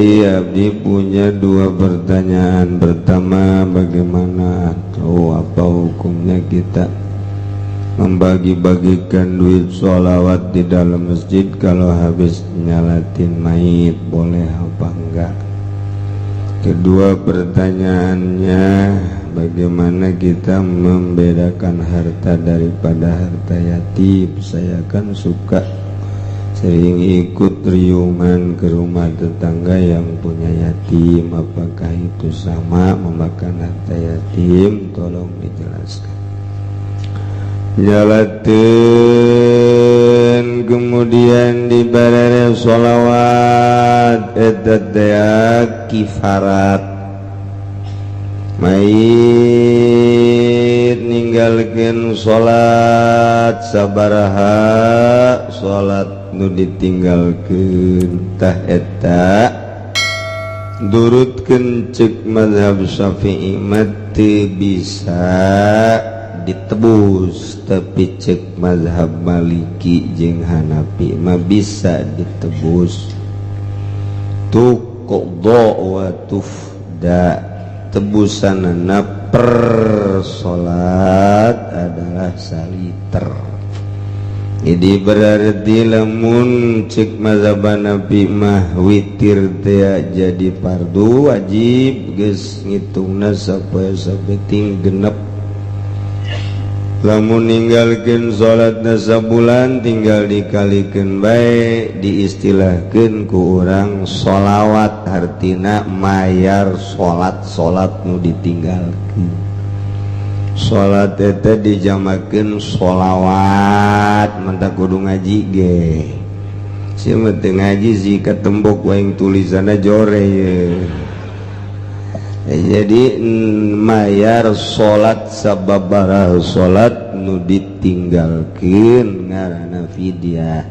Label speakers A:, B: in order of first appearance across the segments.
A: Kiai abdi punya dua pertanyaan. Pertama, bagaimana atau apa hukumnya kita membagi-bagikan duit sholawat di dalam masjid kalau habis nyalatin mayit, boleh apa enggak? Kedua pertanyaannya, bagaimana kita membedakan harta daripada harta yatim? Saya kan suka sering ikut riungan ke rumah tetangga yang punya yatim. Apakah itu sama memakan harta yatim? Tolong dijelaskan. Jalatin kemudian dibarare sholawat eta teh kifarat mayit ninggalkeun sholat sabaraha sholat nu ditinggalkeun tah eta durutkeun ceuk mazhab Syafi'i mah teu bisa ditebus, tapi cek mazhab Maliki jeung Hanafi mah bisa ditebus. Tuqda wa tufda, tebusanana per salat adalah saliter. Jadi berarti lamun cek mazhab Hanafi mah witir teh jadi fardu wajib geus ngitungna sapoe-sapoe ting genep. Lamun ninggalkeun salatna sabulan tinggal dikalikeun bae diistilahkeun ku urang sholawat, artina mayar salat nu ditinggalkeun. Salat eta dijamakeun sholawat, mantap kudu ngaji ge. Sia mah teu ngaji zika tembok wae tulisanna jore ye. Jadi mayar salat sababaraha salat nu ditinggalkeun ngaranna fidyah.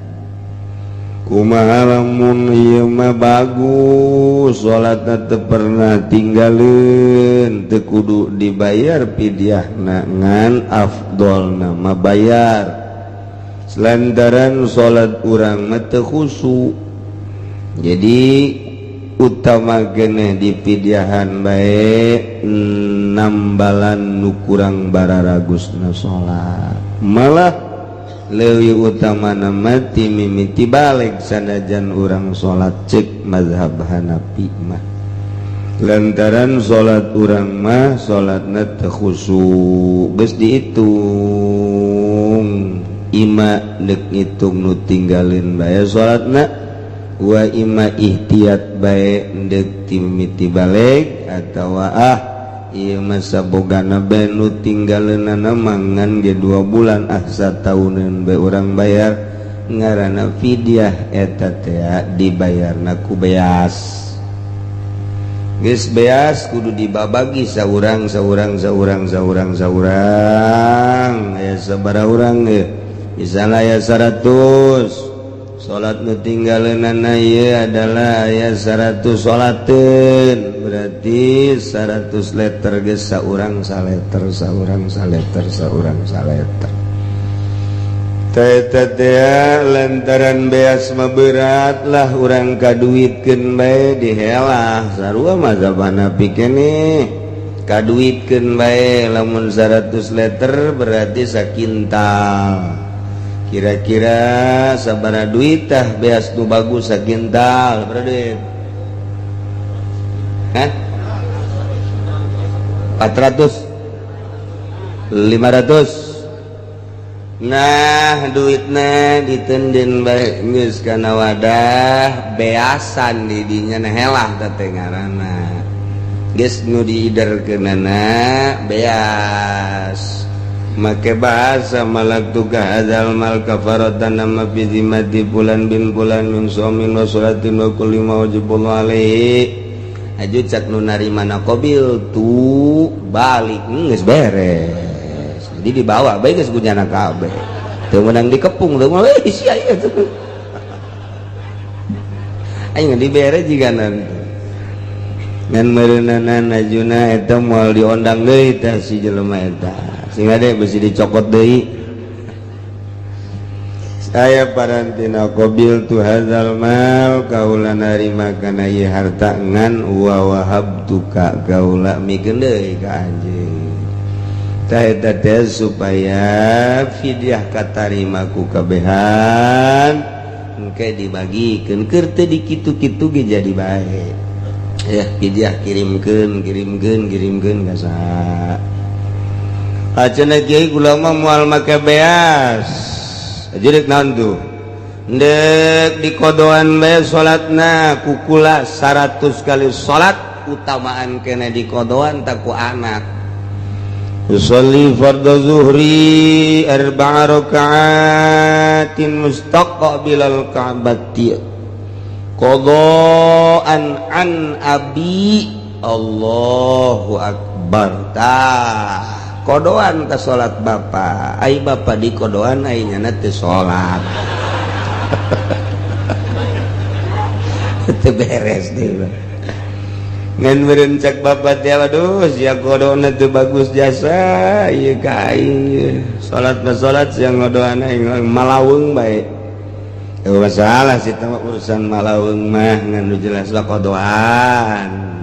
A: Kumaha lamun ieu mah bagus salatna teu pernah tinggalkeun, teu kudu dibayar fidyahna, ngan afdolna mah bayar. Selantaran salat urang mah teu khusyuk. Jadi utama geneh di pidyahan bae nambalan nu kurang bararagusna salat, malah leuwih utamana mati mimiti balik sanajan urang salat cek mazhab Hanafi mah, lantaran salat urang mah salatna teu khusyuk geus diitung ima deuk ngitung nu tinggalin bae salatna wa ima ihtiyat bae ndek timiti balik atawa ieu mah sabogana bae nu tinggaleunana mangan ge 2 bulan satauneun bae urang bayar ngaranna fidyah. Eta teh dibayarna ku beas, geus beas kudu dibabagi saurang aya sabaraha urang ge, misalna aya 100 salat nu tinggaleunana ieu adalah aya 100 salateun, berarti 100 liter geus saurang saleter. Eta teh lantaran beas mah berat lah urang kaduitkeun bae dihelah. Sarua mazhab Hanafi keneh kaduitkeun bae lamun 100 liter berarti sakintal. Kira-kira sabaraha duit tah beas nu bagus sakintal berarti? 400 500. Nah duitna ditendin bae geus kana wadah beasan di dinya na helah teh ngaranna. Geus nu diiderkeunana beas. Make bahasa malaktuka hadzal mal kafaratan nama fi zimmati fulan bin fulan min shaumin wa sholatin wa kulli ma wajibullah alaihi. Aju cak nu narimana qabil tu balik geus beres. Jadi dibawa bae geus kunyana kabeh. Teu meunang dikepung teu mah sia ieu tuh. Aing dibere jiganan. Ngan meureunana najuna eta moal diondang deui tah si jelema eta. Sing ade besi dicokot deui. saya parantina qabil tu hadzal mal kaula narima kana ieu harta ngan wa wahabtuka kaula mikeun deui ka anjeun tah eta teh supaya fidyah katarima ku kabehan engke dibagikeun keur teu dikitu-kitu ge jadi bae ya fidyah kirimkeun ka saha acenah kiai kula mah moal make beas jadi naon tuh ndek di kodoan bae salatna kukula 100 kali salat utamaan kena di kodoan tak ku anak usolli fardhu zuhri 4 raka'atin mustaqbilal ka'bati qadaan an abi Allahu akbar tah kodoan ke salat bapa ai bapa di kodoan ai nyana teu salat teu beres deui ngan meureun cak bapa teh aduh sia kodona teu bagus jasa ieu ka aing salat mah salat sia ngodoan aing malaweung bae teu masalah sih teh urusan malaweung mah ngan nu jelas lah kodoan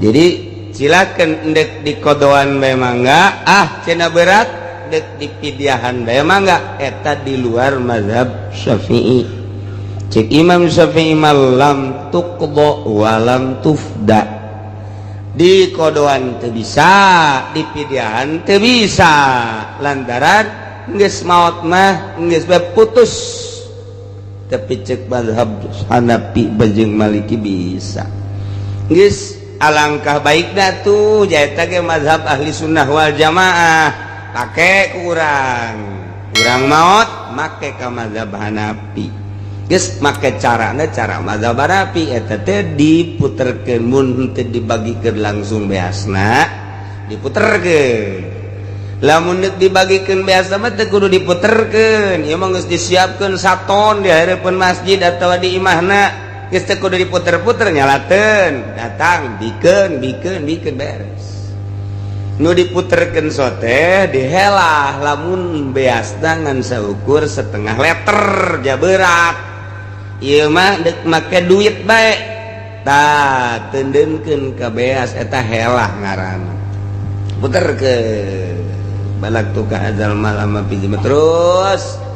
A: jadi silakan dek di kodoan bae mangga cenah berat dek di pidyahan bae mangga eta di luar mazhab Syafi'i cek Imam Syafi'i malam tuqda walam tufda di kodoan teu bisa di pidyahan teu bisa lantaran geus maot mah geus bae putus tapi cek mazhab Hanafi jeung Maliki bisa geus alangkah baikna tuh jaeta ge mazhab ahli sunnah wal jamaah pake ku urang maot make ka mazhab Hanafi geus make carana cara mazhab Hanafi eta teh diputerkeun mun teu dibagikeun langsung beasna diputerkeun lamun deuk dibagikeun beasna mah teu kudu diputerkeun ieu mah geus disiapkeun saton di hareupeun masjid atawa di imahna geus teu kudu diputer-puter nyalateun datang bikeun beres nu diputerkeun sote dihelah lamun beasna ngan saukur setengah liter jabeurak ieu mah deuk make duit bae tah teundeunkeun ka beas eta helah ngaranna puterkeun balak tu ka azal malam pijima terus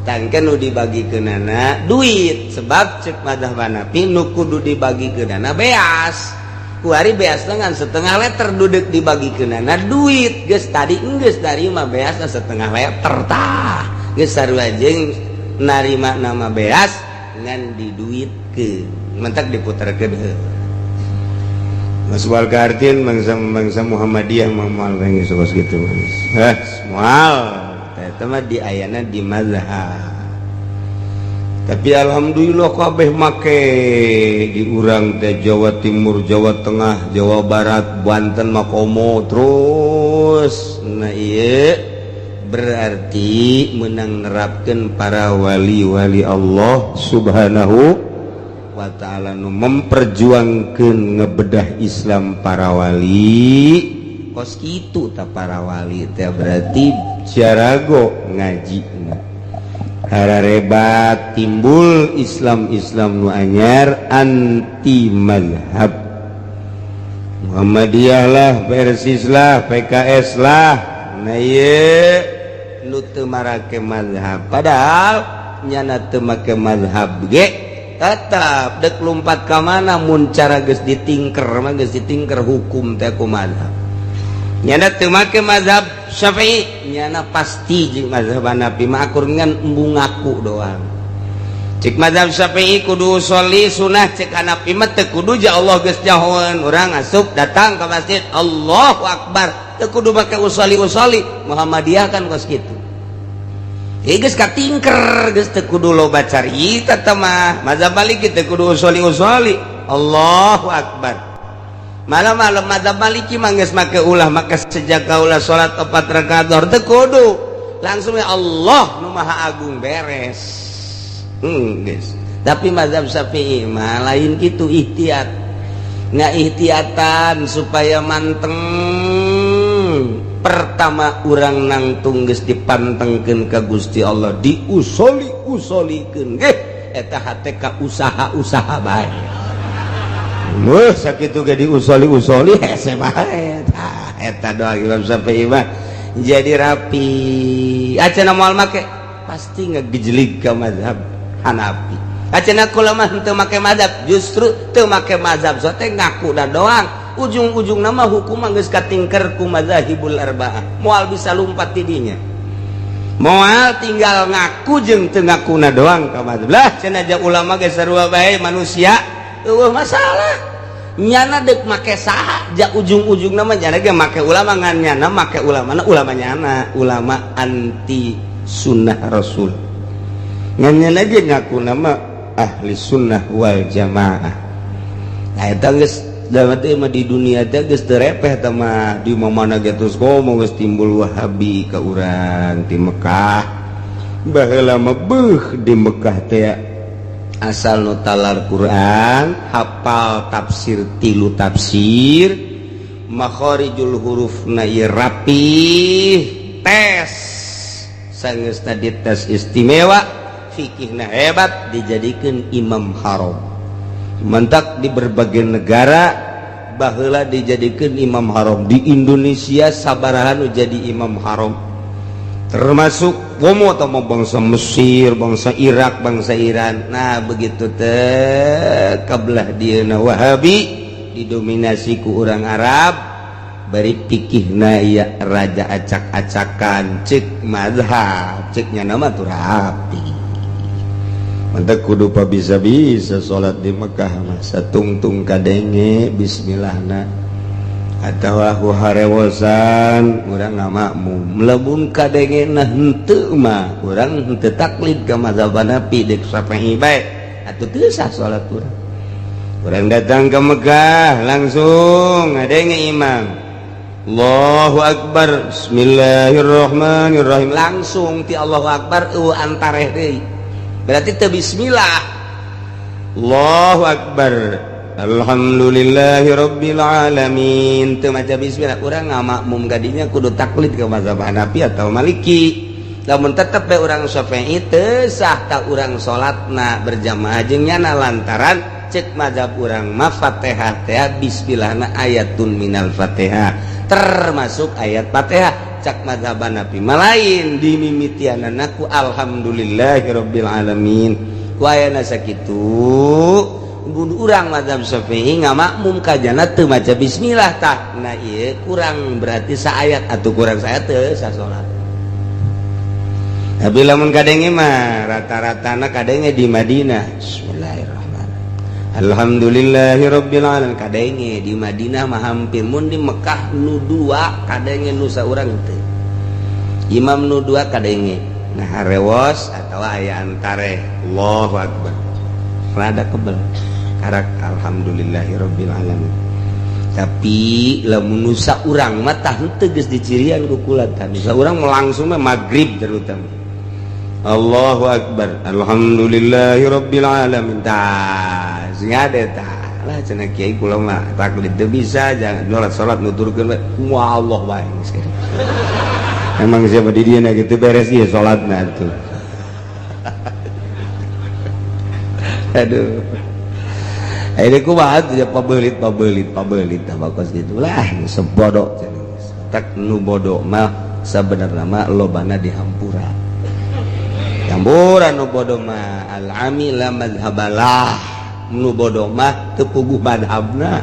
A: tangke nu dibagikeunana duit sebab cek mazhab Hanafi nu kudu dibagikeunana beas ku ari beasna ngan setengah liter duduk dibagikeunana duit geus tadi geus narima beasna setengah liter tah geus sarua jeung narima nama beas ngan diduitkeun mentak diputerkeun heuh Mas wal kartin bangsa Muhammadiyah moal geus sokos kitu moal eta mah di ayana di mazhab tapi alhamdulillah kabeh make di urang teh Jawa Timur Jawa Tengah Jawa Barat Banten Makomo terus nah ieu berarti menang nerapkeun para wali-wali Allah subhanahu wa ta'ala nu memperjuangkeun ngebedah Islam para wali kos kitu ta para wali teh berarti jarago ngajina hararebat timbul Islam nu anyar anti mazhab Muhammadiyah lah Persis lah PKS lah nah ieu nu teu marake mazhab padahal nyana teu make mazhab ge tetap dek lompat ka mana mun cara geus ditingker mah geus ditingker hukum teh ku mazhab nyana teu make mazhab Syafi'i nyana pasti jeung mazhab Hanafi mah akur ngan embung ngaku doang cek mazhab Syafi'i kudu sholli sunah cek Hanafi mah teu kudu ja Allah geus jahoeun urang asup datang ka masjid Allahu akbar teu kudu make usolli Muhammadiyah kan kos kitu geus katingker geus teu kudu loba carita teh mah mazhab Maliki teu kudu usolli Allahu akbar malam-malam mazhab Maliki mah geus make ulah maka sejak kaulah salat 4 rakaat zuhur teu kudu langsung ya Allah nu maha agung beres geus tapi mazhab Syafi'i mah lain kitu ihtiyat ngaihtiyatan supaya manteng pertama urang nangtung geus dipantengkeun ka Gusti Allah diusoli-usolikeun eta hate ka usaha-usaha bae sakitu ge diusoli-usoli hese bae eta doa Imam Syafi'i mah jadi rapi acan moal make pasti ngagejelig ka mazhab Hanafi acan kula mah teu make mazhab justru teu make mazhab so teh ngaku da doang ujung-ujung nama hukum geus katingker ku mazahibul arba'ah moal bisa lumpat di dinya moal tinggal ngaku jeung teu ngakuna doang ka mazhab lah cenah aja ulama ge sarua bae manusia eueuh masalah nyana deuk make saha ja ujung-ujung nama nyana ge make ulama ngan nyana make ulama nyana ulama anti sunnah rasul ngan nyana ge ngaku nama ahli sunnah wal jamaah nah eta geus damati mah di dunia teh geus teu repeh teh mah di mana ge terus ngomong geus timbul wahabi ka urang di Mekah baheula mah beuh di Mekah teh asal nu talar Quran hafal tafsir 3 tafsir makharijul hurufna ieu rapih tes sageus tadi tes istimewa fikihna hebat dijadikeun imam haram mentak di berbagai negara baheula dijadikan imam haram di Indonesia sabaraha nu jadi imam haram termasuk womo atau bangsa Mesir, bangsa Irak, bangsa Iran. Nah begitu teh kabelah dieuna Wahabi didominasi ku urang Arab bari pikihna ieu raja acak-acakan ceuk mazhab ceuknya nama tu rapi mantap kudu pa bisa-bisa salat di Mekah mah satungtung kadenge bismillahna atawa harewosan urang ngamakmum mlebun kadenge na henteu mah urang henteu taklid ka mazhab Hanafi dek Syafi'i bae atuh teu sah salat urang datang ke Mekah langsung ngadenge imam Allahu Akbar bismillahirrahmanirrahim langsung ti Allahu Akbar antareh deui berarti teu bismillah Allahu Akbar alhamdulillahi rabbil alamin teu maca bismillah urang ngamakmum gadinya kudu taklid ke mazhab Hanafi atau Maliki lamun tetep bae urang Syafi'i teu sah ta urang salatna berjamaah jeung nyana lantaran cek mazhab urang mah Fatihah teh bismillahna ayatun minal Fatihah termasuk ayat Fatihah cak mazhab Hanafi malain dimimitianana ku alhamdulillahirabbil alamin ku ayana sakitu urang mazhab Syafi'i ngamakmum kajana teu maca bismillah tah nah ieu kurang berarti saayat atuh kurang saayat teu sasolat tapi lamun kadenge mah rata-ratana kadenge di Madinah bismillahirrahmanirrahim alhamdulillahirabbil alamin kadenge di Madinah mah hampir mun di Mekah nu dua kadenge nu saurang teu imam nu dua kadenge nah rewos atau aya antare Allahu Akbar rada kebel karak alhamdulillahirabbil alamin tapi lamun nu saurang mah tah henteu geus dicirian ku kulatan saurang langsung mah magrib terutama Allahu Akbar alhamdulillahirabbil alamin tah sing ade tah lah cenah kiai kula mah taklid teu bisa jangan salat nuturkeun wa Allah bae emang siapa di dia gitu beres ieu salatna tuh aduh ini kumaha tuh pabelit tabakos gitu lah sebodoh tak nu bodoh mah sebenarnya mah lobana dihampura nu bodoh mah al-amila madhabalah nu bodoh mah teu puguh madhabna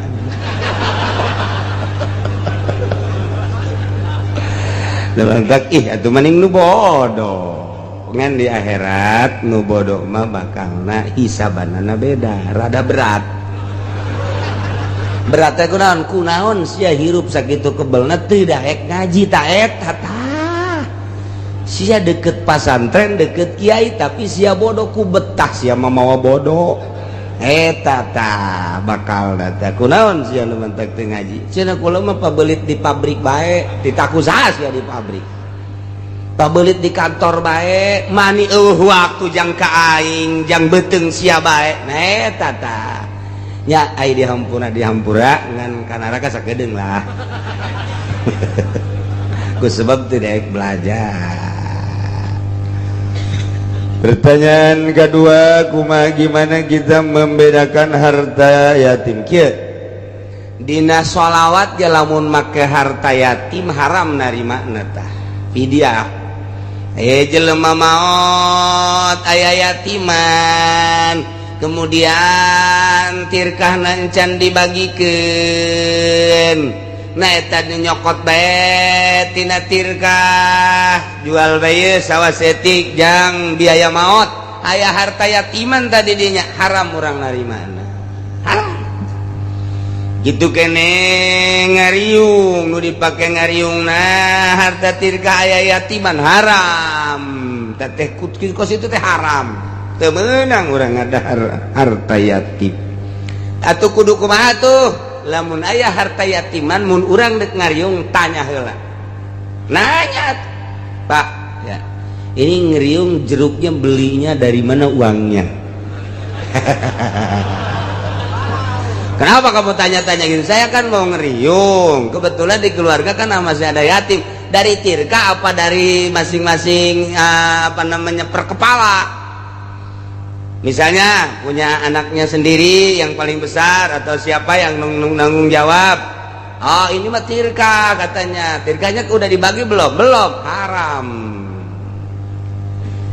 A: lantak atuh maning nu bodoh ngan di akhirat nu bodoh mah bakalna hisabanana beda rada berat teh kunaon sia hirup sakitu kebelna teu daek ngaji ta eta tah sia deket pasantren deket kiai tapi sia bodoh ku betah sia mamawa bodoh eta tah bakal teh kunaon sia nu mentek teu ngaji cenah kula mah pabelit di pabrik bae ditaku saha sia di pabrik pabelit di kantor bae mani waktu jang ka aing jang beuteung sia bae nah eta tah nya ai dihampura ngan kana raka sakedeung lah sebab tidak belajar. Pertanyaan kedua, kumaha gimana kita membedakan harta yatim kieu? Dina sholawat ge lamun make harta yatim haram narimana tah fidyah. Jelema maot aya yatiman kemudian tirkahna encan dibagikeun. Nah eta nyokot bae tina tirkah jual bae sawasetik jang biaya maot aya harta yatiman tadi dinya haram urang narimana haram gitu kene ngariung nu dipake ngariungna harta tirkah aya yatiman haram teteh kos itu teh haram teu meunang urang ada harta yatim atuh kudu kumaha tuh lamun aya harta yatiman mun urang dek ngariung tanya heula nanya Pak ya ini ngeriung jeruknya belinya dari mana uangnya kenapa kamu tanya-tanya gitu saya kan mau ngeriung kebetulan di keluarga kan masih ada yatim dari tirka apa dari masing-masing per kepala. Misalnya punya anaknya sendiri yang paling besar atau siapa yang nanggung jawab. Oh ini mah tirka katanya. Tirkanya udah dibagi belum? Belum. Haram.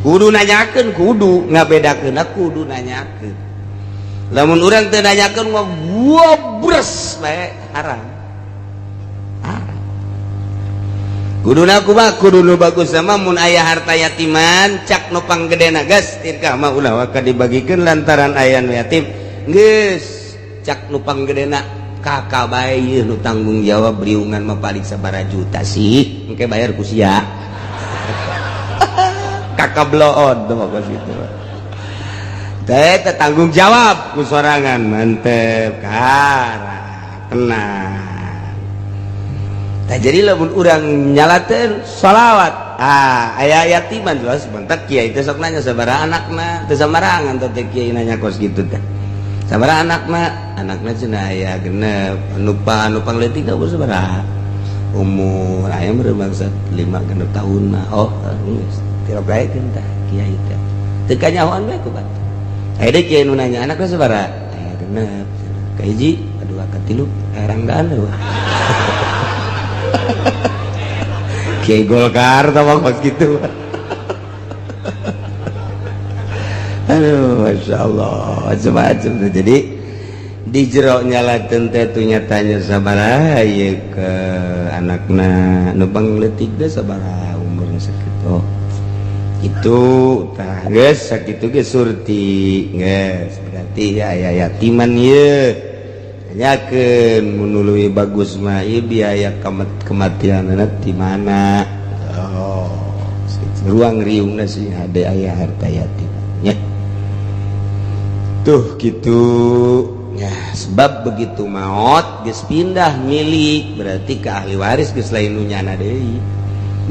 A: Kudu nanyakeun kudu ngabedakeun kudu nanyakeun. Lamun urang teu nanyakeun mah gobres bae haram. Haram. Kuduna kumaha kudu nu bagus sama mun aya harta yatiman cak nu panggedena geus tirkah mah ulah waka dibagikeun lantaran aya nu yatim geus cak nu panggedena kakak bae ieu nu tanggung jawab riungan mah paling sabaraha juta sih engke bayar ku sia kakak blood mah ka situ teh tanggung jawab ku sorangan mantep kara tenang. Nah, jadi lamun urang nyalateun sholawat aya yatiman jelas sebentar kiai teh sok nanya sabaraha anakna teu samarangan teh kiai nanya kos gitu teh sabaraha anakna cenah aya genep anu pangleutik umur sabaraha umur aya meureun bangsat 5 genep tahun mah oh geus tirogaekeun tah kiai teh teu kanyahoan bae ku batu aya deui kiai nu nanya anakna sabaraha aya genep kahiji kadua katilu eranggaan eueuh Kiai Golkar tau pas gitu. Aduh, masya Allah, macam-macam. Jadi di jero nyalakeun teh tu nyatanya sabaraha ieu ke anakna nu pangleutik teh sabaraha umurna sakitu. Itu tah geus sakitu ge surti geus berarti ya yatiman ieu. Nyakeun menului bagus mah ieu biaya kematianna di mana ruang riungna sih ada aya harta yatim nya tuh gitu ya sebab begitu maot geus pindah milik berarti ke ahli waris geus lain nu nyana deui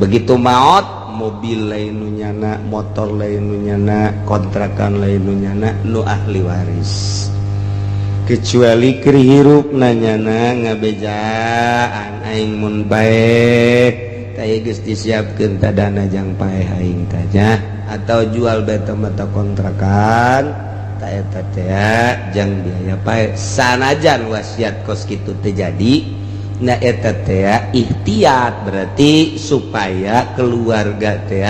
A: begitu maot mobil lain nu nyana motor lain nu nyana kontrakan lain nu nyana nu ahli waris kecuali keur hirup nanyana ngabejaan aing mun bae teh geus disiapkeun ta dana jang paeh aing teh atau jual beta mata kontrakan ta eta teh jang biaya paeh sanajan wasiat kos kitu teh jadi na eta teh ihtiyat berarti supaya keluarga teh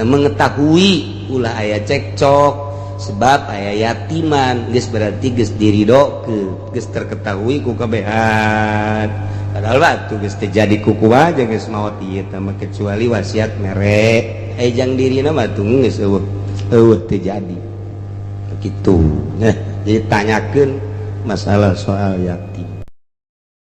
A: mengetahui ulah aya cekcok sebab aya yatiman geus berarti geus diridokeun geus terketahui ku kabehan padahal batu geus terjadi ku kumaha jeung geus maot ieu teh mah kecuali wasiat mere jang dirina mah teu geus eueuh terjadi begitu nah jadi tanyakeun masalah soal yatim